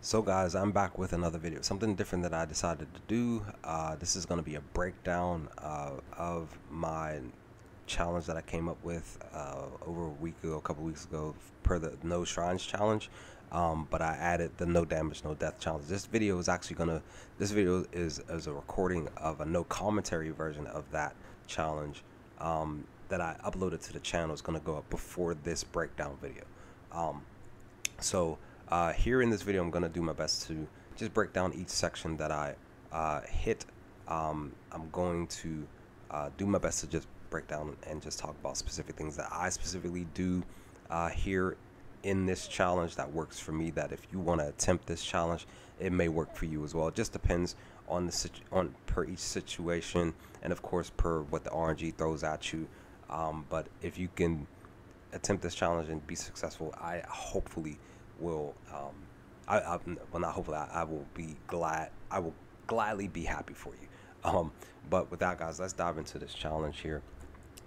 So guys, I'm back with another video, something different that I decided to do. This is going to be a breakdown of my challenge that I came up with over a week ago, a couple weeks ago, per the no shrines challenge. But I added the no damage, no death challenge. This video is a recording of a no commentary version of that challenge that I uploaded to the channel. Is going to go up before this breakdown video. Here in this video, I'm going to do my best to just break down each section that I hit. I'm going to do my best to just break down and just talk about specific things that I specifically do here in this challenge that works for me, that if you want to attempt this challenge, it may work for you as well. It just depends on the per each situation, and of course per what the RNG throws at you. But if you can attempt this challenge and be successful, I hopefully will well, not hopefully, I will be glad, I will gladly be happy for you. But with that, guys, let's dive into this challenge here.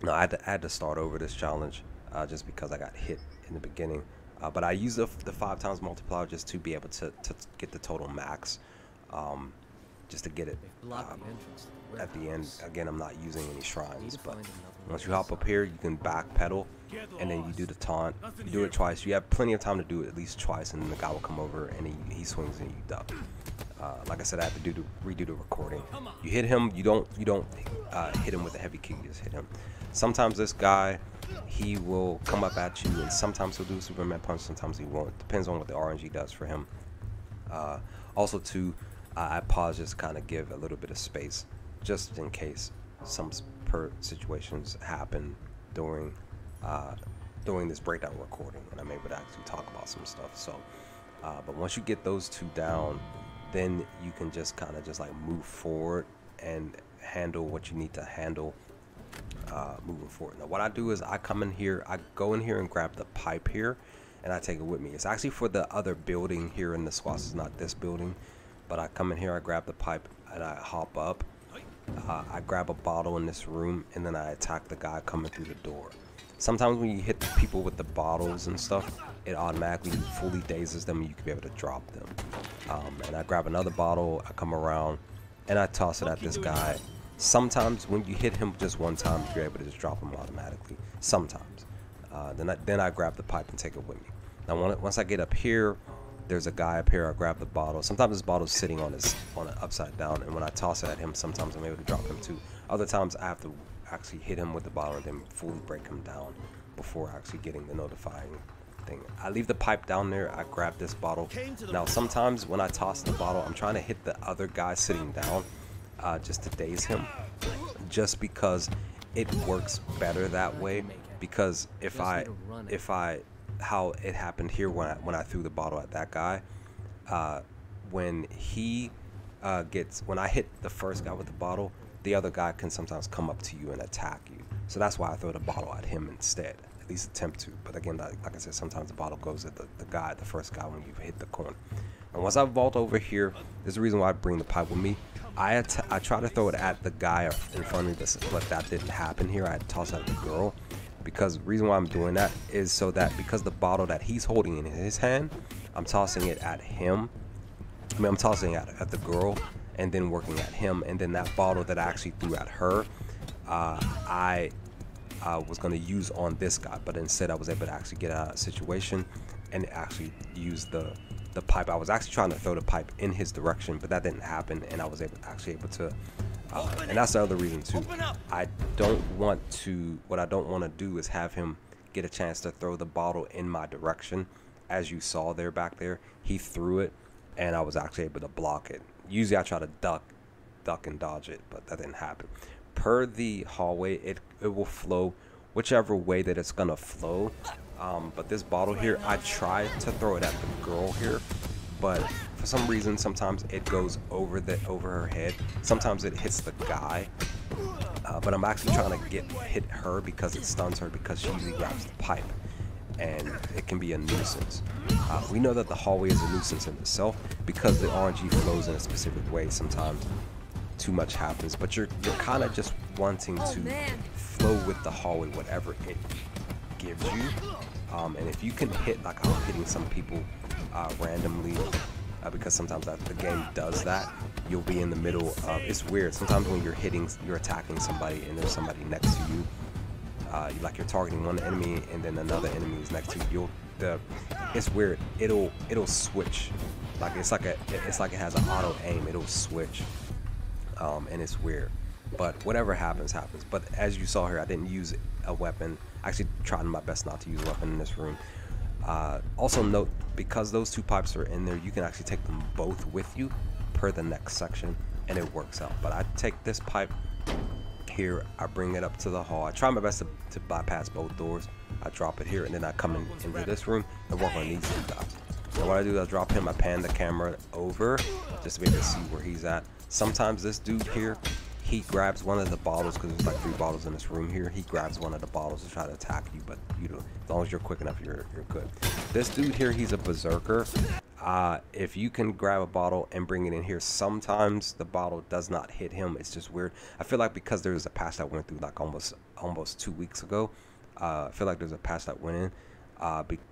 Now I had to start over this challenge just because I got hit in the beginning, but I used the 5 times multiplier just to be able to get the total max, just to get it at the end. Again, I'm not using any shrines, but once you hop up here, you can back pedal, and then you do the taunt. You do it twice. You have plenty of time to do it at least twice, and then the guy will come over and he swings and you duck. Like I said, I have to redo the recording. You hit him. You don't hit him with a heavy kick. You just hit him. Sometimes this guy, he will come up at you, and sometimes he'll do a Superman punch. Sometimes he won't. Depends on what the RNG does for him. Also, too, I pause just to kind of give a little bit of space, just in case some situations happen during this breakdown recording, and I'm able to actually talk about some stuff. So, but once you get those two down, then you can just kind of just like move forward and handle what you need to handle moving forward. Now, what I do is I come in here, I go in here and grab the pipe here, and I take it with me. It's actually for the other building here in the squash. It's not this building, but I come in here, I grab the pipe, and I hop up. I grab a bottle in this room, and then I attack the guy coming through the door. Sometimes when you hit the people with the bottles and stuff, it automatically fully dazes them, and you can be able to drop them. And I grab another bottle, I come around, and I toss it at this guy. Sometimes when you hit him just one time, you're able to just drop him automatically. Sometimes. Then I grab the pipe and take it with me. Now once I get up here, there's a guy up here. I grab the bottle. Sometimes this bottle's sitting on it upside down, and when I toss it at him, sometimes I'm able to drop him too. Other times I have to actually hit him with the bottle and then fully break him down before actually getting the notifying thing. I leave the pipe down there. I grab this bottle. Now sometimes when I toss the bottle, I'm trying to hit the other guy sitting down just to daze him, just because it works better that way. Because if how it happened here when I threw the bottle at that guy, when I hit the first guy with the bottle, the other guy can sometimes come up to you and attack you. So that's why I throw the bottle at him instead, at least attempt to. But again, like I said, sometimes the bottle goes at the first guy when you hit the corner. And once I vault over here, there's the reason why I bring the pipe with me. I try to throw it at the guy in front of me, but that didn't happen here. I toss it at the girl. Because the reason why I'm doing that is so that because the bottle that he's holding in his hand, I'm tossing it at him. I'm tossing it at the girl, and then working at him. And then that bottle that I actually threw at her, I was going to use on this guy, but instead I was able to actually get out of the situation and actually use the pipe. I was actually trying to throw the pipe in his direction, but that didn't happen, and I was actually able to. And that's the other reason too. What I don't want to do is have him get a chance to throw the bottle in my direction. As you saw there back there, he threw it, and I was actually able to block it. Usually I try to duck and dodge it, but that didn't happen. Per the hallway, it will flow whichever way that it's gonna flow. But this bottle here, I try to throw it at the girl here, but for some reason, sometimes it goes over her head. Sometimes it hits the guy. But I'm actually trying to hit her because it stuns her, because she usually grabs the pipe, and it can be a nuisance. We know that the hallway is a nuisance in itself because the RNG flows in a specific way. Sometimes too much happens, but you're kind of just wanting to flow with the hallway, whatever it gives you. And if you can hit, like I'm hitting some people randomly because sometimes the game does that. You'll be in the middle of, it's weird, sometimes when you're attacking somebody and there's somebody next to you, like you're targeting one enemy and then another enemy is next to you, it's weird, it'll switch, like it's like it has an auto aim, it'll switch, and it's weird, but whatever happens. But as you saw here, I didn't use a weapon. I actually tried my best not to use a weapon in this room. Also note, because those two pipes are in there, you can actually take them both with you per the next section, and it works out. But I take this pipe here, I bring it up to the hall, I try my best to bypass both doors, I drop it here, and then I come into this room and work on these two guys. So what I do is I drop him, I pan the camera over just to be able to see where he's at. Sometimes this dude here, he grabs one of the bottles, because there's like 3 bottles in this room here. He grabs one of the bottles to try to attack you, but you know, as long as you're quick enough, you're good. This dude here, he's a berserker. If you can grab a bottle and bring it in here, sometimes the bottle does not hit him. It's just weird. I feel like because there's a patch that went through like almost 2 weeks ago. I feel like there's a patch that went in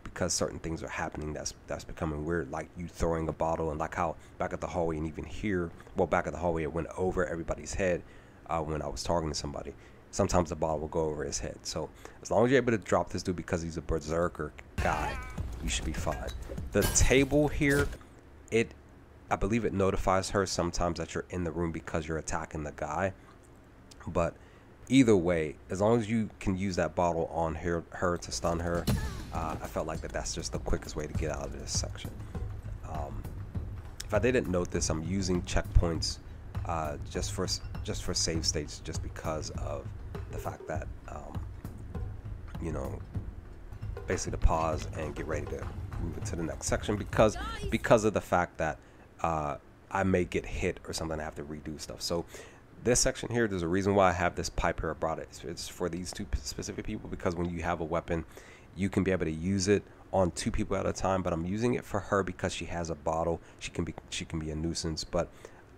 because certain things are happening that's becoming weird, like you throwing a bottle, and like how back at the hallway, and even here, well, back at the hallway, it went over everybody's head when I was targeting somebody. Sometimes the bottle will go over his head. So as long as you're able to drop this dude because he's a berserker guy, you should be fine. The table here, I believe it notifies her sometimes that you're in the room because you're attacking the guy. But either way, as long as you can use that bottle on her to stun her, I felt like that's just the quickest way to get out of this section. If I didn't note this, I'm using checkpoints just for save states, just because of the fact that you know, basically to pause and get ready to move into the next section, because of the fact that I may get hit or something. I have to redo stuff. So this section here, there's a reason why I have this pipe here. I brought it. It's for these 2 specific people, because when you have a weapon, you can be able to use it on 2 people at a time. But I'm using it for her because she has a bottle. She can be a nuisance. But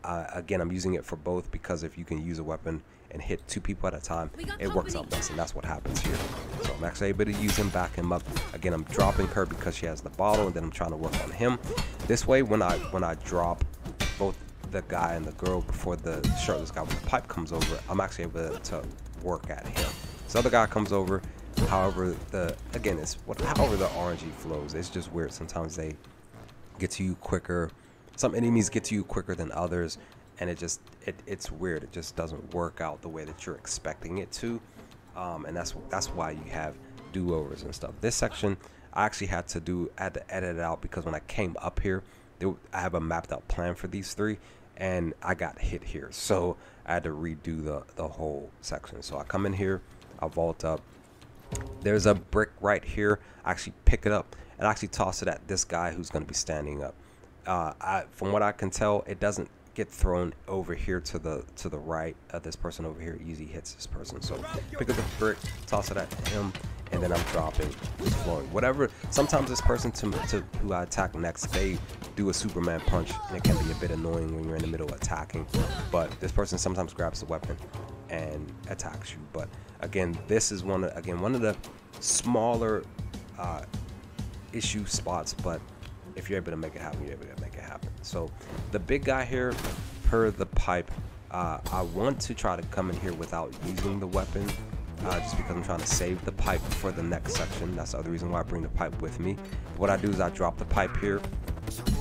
again, I'm using it for both, because if you can use a weapon and hit 2 people at a time, it works out best, and that's what happens here. So I'm actually able to use him, back him up. Again, I'm dropping her because she has the bottle, and then I'm trying to work on him. This way, when I drop both the guy and the girl before the shirtless guy with the pipe comes over, I'm actually able to work at him. This other guy comes over. However, however the RNG flows, it's just weird. Sometimes they get to you quicker. Some enemies get to you quicker than others, and it's weird. It just doesn't work out the way that you're expecting it to, and that's why you have do-overs and stuff. This section, I actually had to edit it out, because when I came up here, I have a mapped out plan for these 3, and I got hit here, so I had to redo the whole section. So I come in here, I vault up. There's a brick right here. I actually pick it up and actually toss it at this guy who's going to be standing up. From what I can tell, it doesn't get thrown over here to the right. This person over here easy hits this person. So pick up the brick, toss it at him, and then I'm dropping. It's flowing. Whatever. Sometimes this person who I attack next, they do a Superman punch, and it can be a bit annoying when you're in the middle of attacking. But this person sometimes grabs the weapon and attacks you. But again, this is one of the smaller issue spots, but if you're able to make it happen, you're able to make it happen. So the big guy here, per the pipe, I want to try to come in here without using the weapon, just because I'm trying to save the pipe for the next section. That's the other reason why I bring the pipe with me. What I do is I drop the pipe here,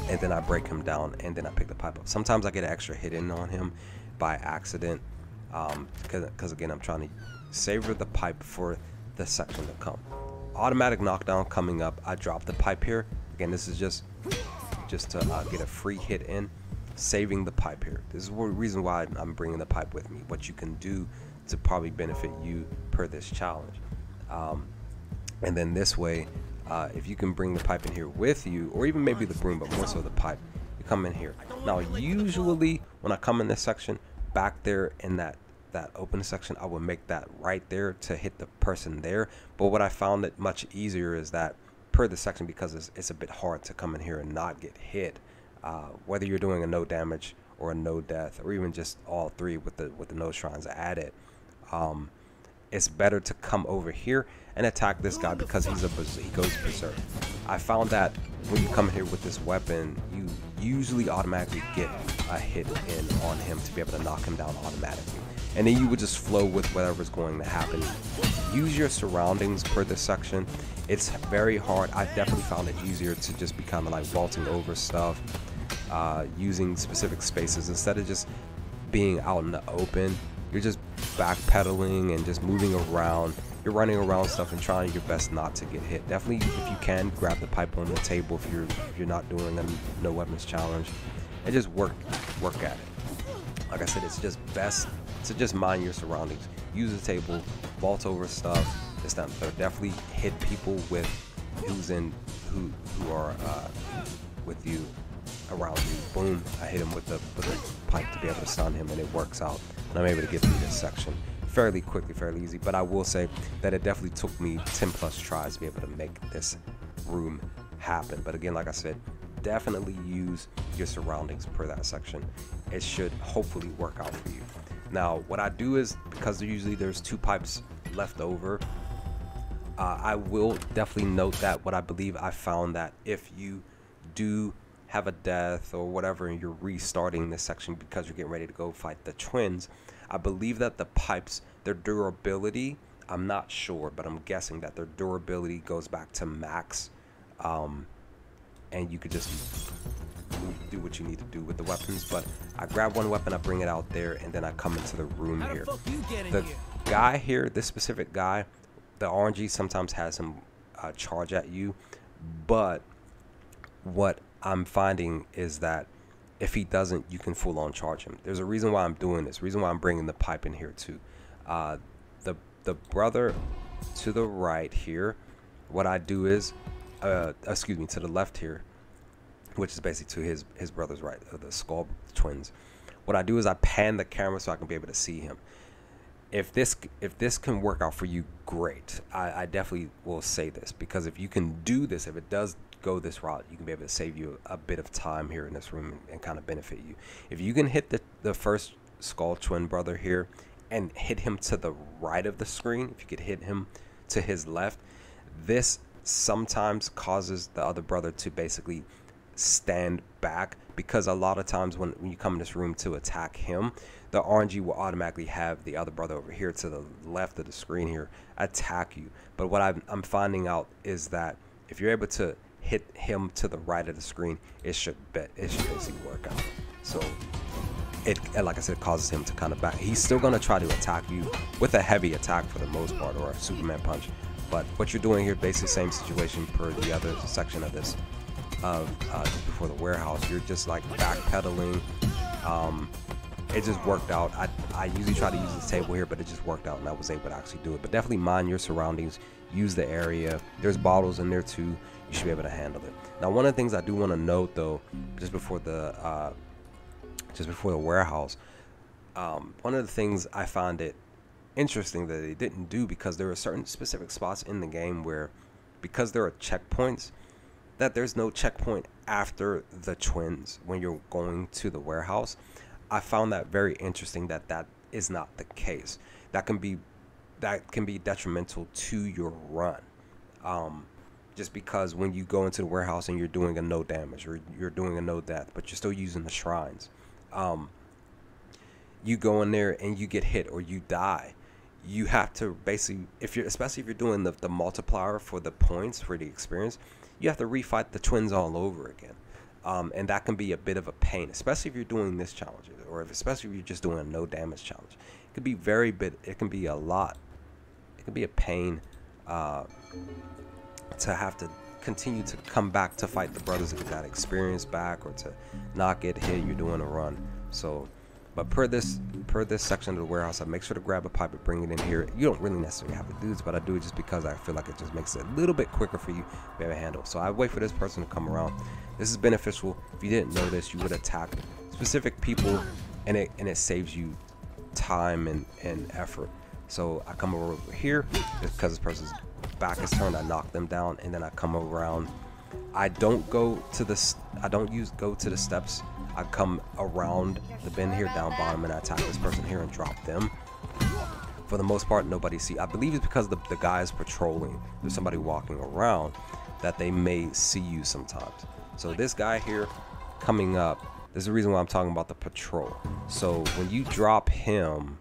and then I break him down, and then I pick the pipe up. Sometimes I get an extra hit in on him by accident, because again, I'm trying to savor the pipe for the section to come. Automatic knockdown coming up. I drop the pipe here. Again, this is just to get a free hit in, saving the pipe here. This is the reason why I'm bringing the pipe with me, what you can do to probably benefit you per this challenge. And then this way, if you can bring the pipe in here with you, or even maybe the broom, but more so the pipe, you come in here. Now, usually when I come in this section, back there in that open section, I would make that right there to hit the person there. But what I found it much easier is that per the section, because it's a bit hard to come in here and not get hit, whether you're doing a no damage or a no death, or even just all 3 with the no shrines added, it's better to come over here and attack this guy, because he goes berserk. I found that when you come here with this weapon, usually automatically get a hit in on him to be able to knock him down automatically. And then you would just flow with whatever's going to happen. Use your surroundings per this section. It's very hard. I definitely found it easier to just be kind of like vaulting over stuff, using specific spaces instead of just being out in the open. You're just backpedaling and just moving around. You're running around stuff and trying your best not to get hit. Definitely, if you can, grab the pipe on the table if you're not doing a no weapons challenge, and just work at it. Like I said, it's just best to just mind your surroundings. Use the table, vault over stuff. It's not definitely hit people with who are with you, around you. Boom! I hit him with the pipe to be able to stun him, and it works out. And I'm able to get through this section fairly quickly, fairly easy. But I will say that it definitely took me 10 plus tries to be able to make this room happen. But again, like I said, definitely use your surroundings per that section. It should hopefully work out for you. Now, what I do is, because there's 2 pipes left over, I will definitely note that what I believe I found that if you do have a death or whatever and you're restarting this section because you're getting ready to go fight the twins, I believe that the pipes, their durability, I'm not sure, but I'm guessing that their durability goes back to max, and you could just do what you need to do with the weapons. But I grab one weapon, I bring it out there, and then I come into the room here. The guy here, this specific guy, the RNG sometimes has him charge at you, but what I'm finding is that if he doesn't, you can full on charge him. There's a reason why I'm doing this, reason why I'm bringing the pipe in here too. The brother to the right here, what I do is, excuse me, to the left here, which is basically to his brother's right, the skull twins. What I do is I pan the camera so I can be able to see him. If this can work out for you, great. I definitely will say this, because if you can do this, if it does go this route, you can be able to save you a bit of time here in this room and kind of benefit you. If you can hit the first skull twin brother here and hit him to the right of the screen, if you could hit him to his left, this sometimes causes the other brother to basically stand back, because a lot of times when you come in this room to attack him, the RNG will automatically have the other brother over here to the left of the screen here attack you. But what I'm finding out is that if you're able to hit him to the right of the screen, it should basically work out. So it, like I said, causes him to kind of back. He's still going to try to attack you with a heavy attack for the most part, or a Superman punch. But what you're doing here, basically same situation per the other section of this, just before the warehouse. You're just like backpedaling. It just worked out. I usually try to use this table here, but it just worked out and I was able to actually do it. But definitely mind your surroundings, use the area. There's bottles in there too. You should be able to handle it. Now, one of the things I do want to note though, just before the warehouse, one of the things I find it interesting that they didn't do, because there are certain specific spots in the game where, because there are checkpoints, that there's no checkpoint after the twins when you're going to the warehouse. I found that very interesting, that is not the case. That can be detrimental to your run, just because when you go into the warehouse and you're doing a no damage, or you're doing a no death, but you're still using the shrines, you go in there and you get hit or you die, you have to basically, especially if you're doing the multiplier for the points for the experience, you have to refight the twins all over again. And that can be a bit of a pain, especially if you're doing this challenge, or especially if you're just doing a no damage challenge. It could be it can be a lot. It can be a pain to have to continue to come back to fight the brothers to get that experience back, or to not get hit. You're doing a run. So, but per this section of the warehouse, I make sure to grab a pipe and bring it in here. You don't really necessarily have to do this, but I do it just because I feel like it just makes it a little bit quicker for you to be able to handle. So I wait for this person to come around. This is beneficial. If you didn't know this, you would attack specific people, and it saves you time and effort. So I come over here because this person's back is turned. I knock them down, and then I come around. I don't go to the steps. I come around the bend here down bottom, and I attack this person here and drop them. For the most part, nobody see. I believe it's because the guy is patrolling. There's somebody walking around that they may see you sometimes. So this guy here, coming up, there's a reason why I'm talking about the patrol. So when you drop him,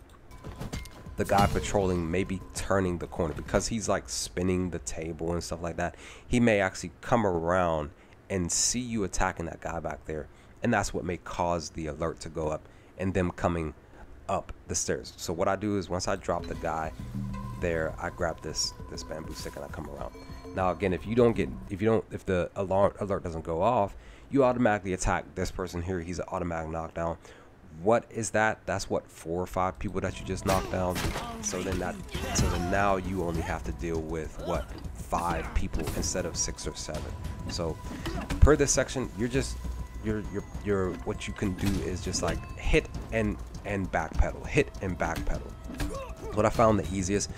the guy patrolling may be turning the corner because he's like spinning the table and stuff like that. He may actually come around and see you attacking that guy back there, and that's what may cause the alert to go up and them coming up the stairs. So what I do is once I drop the guy there, I grab this bamboo stick and I come around. Now again, if the alert doesn't go off, you automatically attack this person here. He's an automatic knockdown. What is that? That's what, 4 or 5 people that you just knocked down. So then now you only have to deal with what, 5 people instead of 6 or 7. So per this section, you're what you can do is just like hit and backpedal, hit and backpedal. What I found the easiest.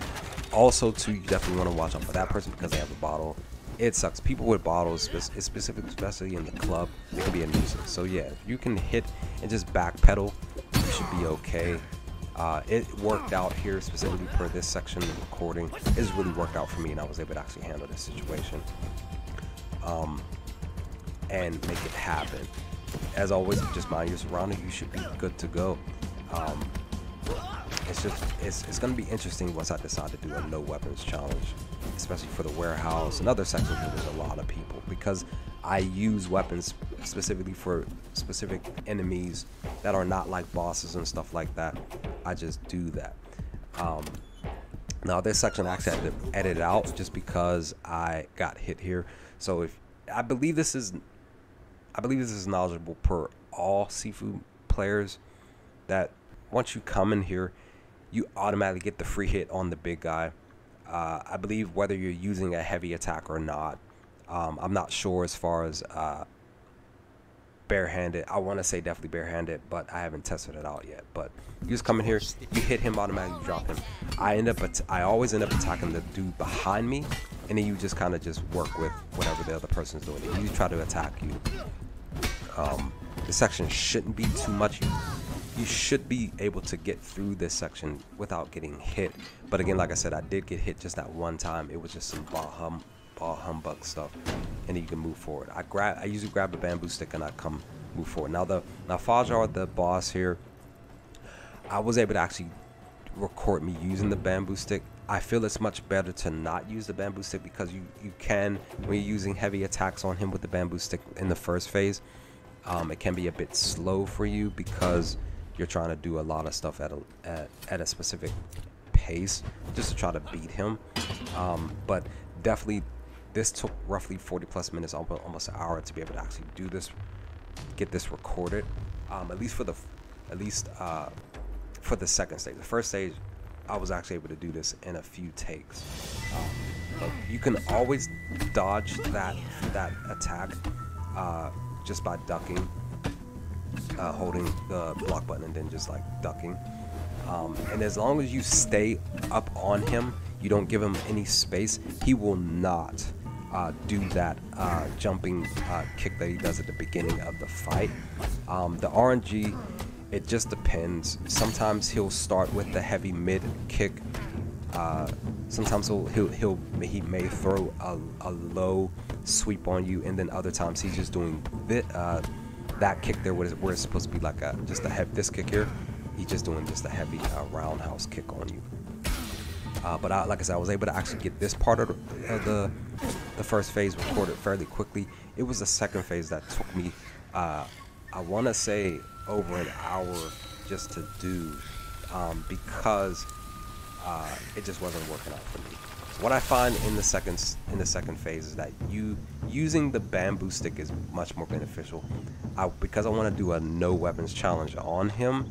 Also too, you definitely want to watch out for that person because they have a bottle. It sucks. People with bottles, especially in the club, it can be a nuisance. So yeah, if you can hit and just backpedal, you should be okay. It worked out here specifically per this section of recording. It's really worked out for me, and I was able to actually handle this situation and make it happen. As always, just mind your surroundings. You should be good to go. It's going to be interesting once I decide to do a no weapons challenge, especially for the warehouse and other sections where there's a lot of people, because I use weapons specifically for specific enemies that are not like bosses and stuff like that. I just do that. Now this section I actually had to edit out just because I got hit here. So I believe this is knowledgeable per all Sifu players, that once you come in here, you automatically get the free hit on the big guy. I believe whether you're using a heavy attack or not. I'm not sure as far as barehanded. I want to say definitely barehanded, but I haven't tested it out yet. But you just come in here, you hit him, automatically drop him. I always end up attacking the dude behind me, and then you just kind of just work with whatever the other person's doing. If you try to attack you, this section shouldn't be too much. You should be able to get through this section without getting hit. But again, like I said, I did get hit just that one time. It was just some ball humbug stuff, and then you can move forward. I usually grab a bamboo stick and I move forward. Now Fajar, the boss here, I was able to actually record me using the bamboo stick. I feel it's much better to not use the bamboo stick because you can, when you're using heavy attacks on him with the bamboo stick in the first phase, it can be a bit slow for you because you're trying to do a lot of stuff at a specific pace just to try to beat him. But definitely this took roughly 40 plus minutes, almost an hour, to be able to actually do this, get this recorded, at least for the second stage. The first stage I was actually able to do this in a few takes. But you can always dodge that attack just by ducking, holding the block button and then just like ducking, and as long as you stay up on him, you don't give him any space, he will not do that jumping kick that he does at the beginning of the fight. The RNG, it just depends. Sometimes he'll start with the heavy mid kick. Sometimes he may throw a low sweep on you, and then other times he's just doing that kick there where it's supposed to be like this kick here. He's just doing just a heavy roundhouse kick on you. But like I said, I was able to actually get this part of the first phase recorded fairly quickly. It was the second phase that took me, I want to say, over an hour just to do, because it just wasn't working out for me. What I find in the second phase is that using the bamboo stick is much more beneficial. Because I want to do a no weapons challenge on him,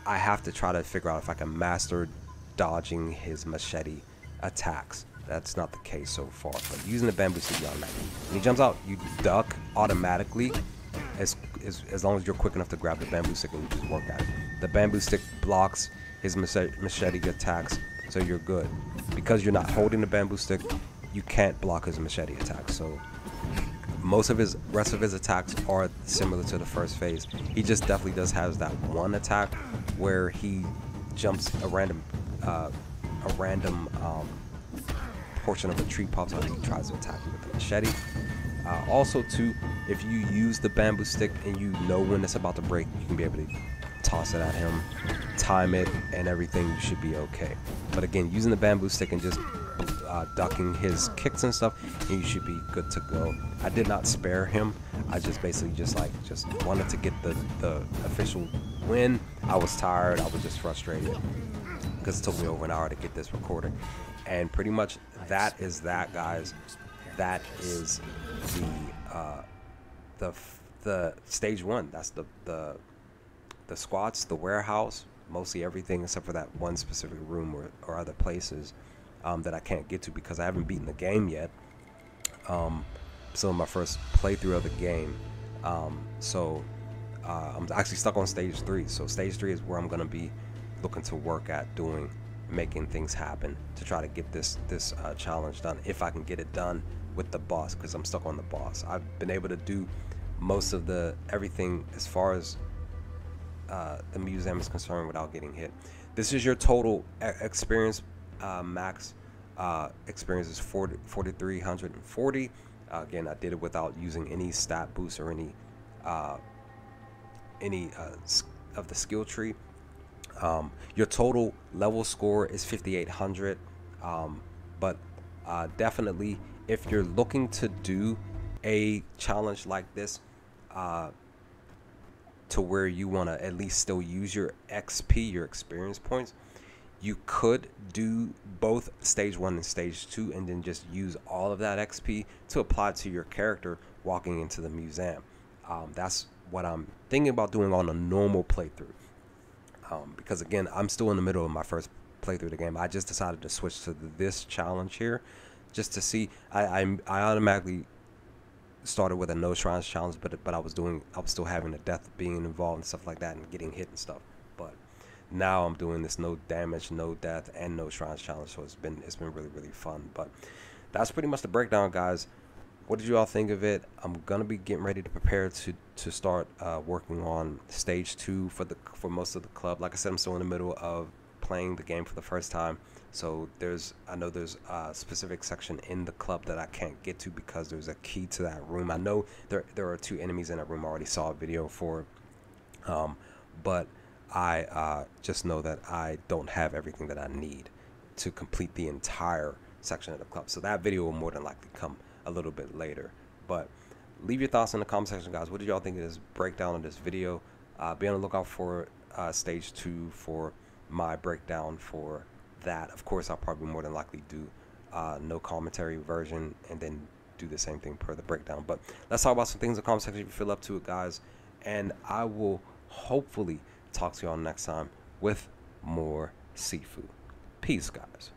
I have to try to figure out if I can master dodging his machete attacks. That's not the case so far, but using the bamboo stick, you automatically, when he jumps out, you duck automatically as long as you're quick enough to grab the bamboo stick and you just work at it. The bamboo stick blocks his machete attacks, so you're good. Because you're not holding the bamboo stick, you can't block his machete attacks. So most of his rest of his attacks are similar to the first phase. He just definitely does have that one attack where he jumps a random portion of a tree pops out and he tries to attack you with the machete. Also too, if you use the bamboo stick and you know when it's about to break, you can be able to toss it at him, time it, and everything, you should be okay. But again, using the bamboo stick and just ducking his kicks and stuff, and you should be good to go. I did not spare him. I just basically just wanted to get the official win. I was tired. I was just frustrated because it took me over an hour to get this recording. And pretty much that is that, guys. That is the stage one. That's the squats, the warehouse, mostly everything except for that one specific room or other places that I can't get to because I haven't beaten the game yet. So my first playthrough of the game. So I'm actually stuck on stage 3. So stage 3 is where I'm gonna be looking to work at making things happen to try to get this challenge done, if I can get it done with the boss, because I'm stuck on the boss. I've been able to do most of everything as far as the museum is concerned without getting hit. This is your total experience. Max experience is 4,340. Again, I did it without using any stat boosts or any of the skill tree. Your total level score is 5,800. But definitely, if you're looking to do a challenge like this, to where you want to at least still use your XP, your experience points, you could do both stage 1 and stage 2 and then just use all of that XP to apply to your character walking into the museum. That's what I'm thinking about doing on a normal playthrough. Because again, I'm still in the middle of my first playthrough of the game. I just decided to switch to this challenge here just to see. I automatically started with a no shrines challenge, but I was still having the death being involved and stuff like that and getting hit and stuff. But now I'm doing this no damage, no death, and no shrines challenge, so it's been really, really fun. But that's pretty much the breakdown, guys. What did you all think of it? I'm gonna be getting ready to prepare to start working on stage 2 for most of the club. Like I said, I'm still in the middle of playing the game for the first time, so I know there's a specific section in the club that I can't get to because there's a key to that room. I know there are 2 enemies in that room. I already saw a video for it, but I just know that I don't have everything that I need to complete the entire section of the club. So that video will more than likely come a little bit later. But leave your thoughts in the comment section, guys. What did y'all think of this breakdown of this video? Be on the lookout for stage 2 for my breakdown for that. Of course, I'll probably more than likely do no commentary version and then do the same thing per the breakdown. But let's talk about some things in the comment section if you feel up to it, guys. And I will hopefully talk to y'all next time with more Sifu. Peace, guys.